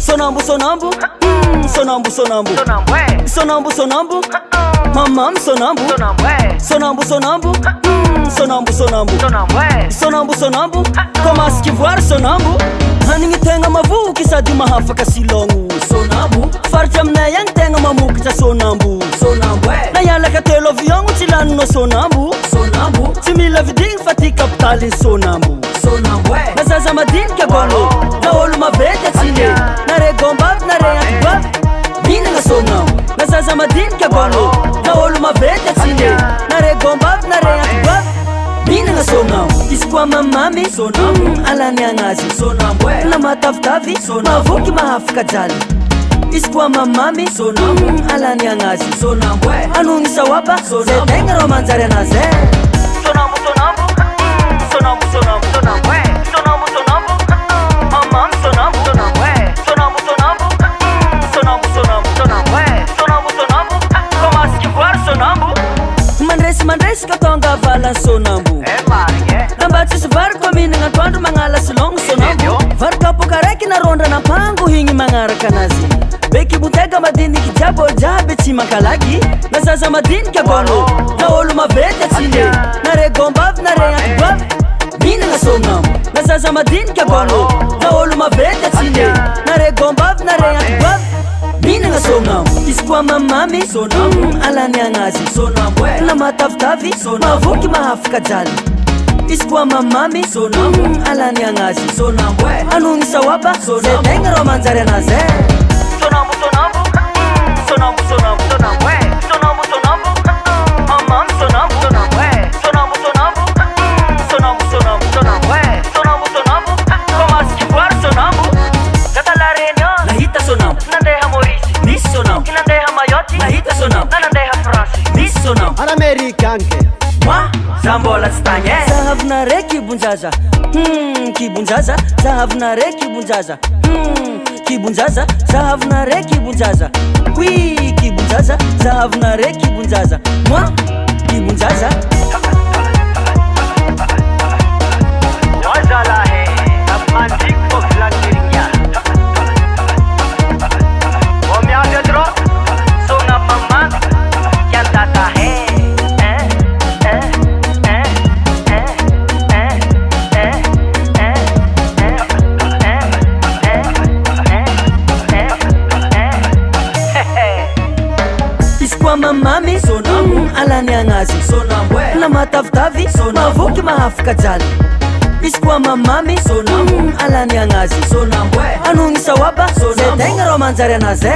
Sonambu, sonambu, sonambu, sonambu, sonambu, sonambu, mamam sonambu, sonambu, sonambu, sonambu, sonambu, sonambu, sonambu, komasy kivoary sonambu, hanigny tegna mavoky sady mahafaka silogno sonambu, faritry aminay agny tegna mamokatra sonambu, sonambu na ialaka telo avion tsy laninao sonambu, sonambu tsy mila vidigny fa ty kapitaly sonambu, sonambu na zaza madinika gôlo na olo maventy atsine nare gombavy nare antibavy minagna sonambu na zaza madinika gôlo na olo maventy atsine nare gombavy nare antibavy minagna sonambu izy koa mamamy sonambu alany agnazy sonambu na matavitavy mavoky mahafaka jaly izy koa mamamy sonambu alany agnazy sonambu anogny sawaba zay tegna rô manjary anazy sonambu sonambu sonambu sonambu sonambu sonambu sonambu mamam sonambu sonambu sonambu sonambu sonambu sonambu sonambu sonambu sonambu komasy kivoary sonambu mandresy katonga vala sonambu namba tsisy vary koa minagna antoandro magnala silongno sonambu vary kapoka raiky narondra nampango higny magnaraka anazy beky botega madiniky jiaby olo jiaby tsy mankalaky na zaza madinika gôlo na olo maventy atsine nare gombavy nare antibavy minagna sonambu na zaza madinika gôlo na olo maventy atsine nare gombavy nare antibavy minagna sonambu izy koa mamamy sonambu alany agnazy sonambu na matavitavy mavoky mahafaka jaly izy koa mamamy sonambu alany agnazy sonambu anogny sawaba zay tegna rô manjary anazy sonambu sonambu sonambu sonambu sonambu sonambu sonambu mamam sonambu sonambu sonambu sonambu sonambu sonambu sonambu sonambu sonambu komasy kivoary sonambu gata la réunion nahita sonambu nandeha Maurice misy sonambu nandeha Mayotte nahita sonambu nandeha France misy sonambu Ara Amerika anke ma zambola tsy tagny zahavina kibonjaza kibonjaza zahavina kibonjaza kibonjaza zahavina kibonjaza oui kibonjaza zahavina kibonjaza moi kibonjaza wazala he amandik poflangirinya omiadedro songa mama yandata he mamamy sonambu alany agnazy sonambu na matavitavy mavoky mahafaka jaly izy koa mamamy sonambu alany agnazy sonambu anogny sawaba zay tegna rô manjary anazy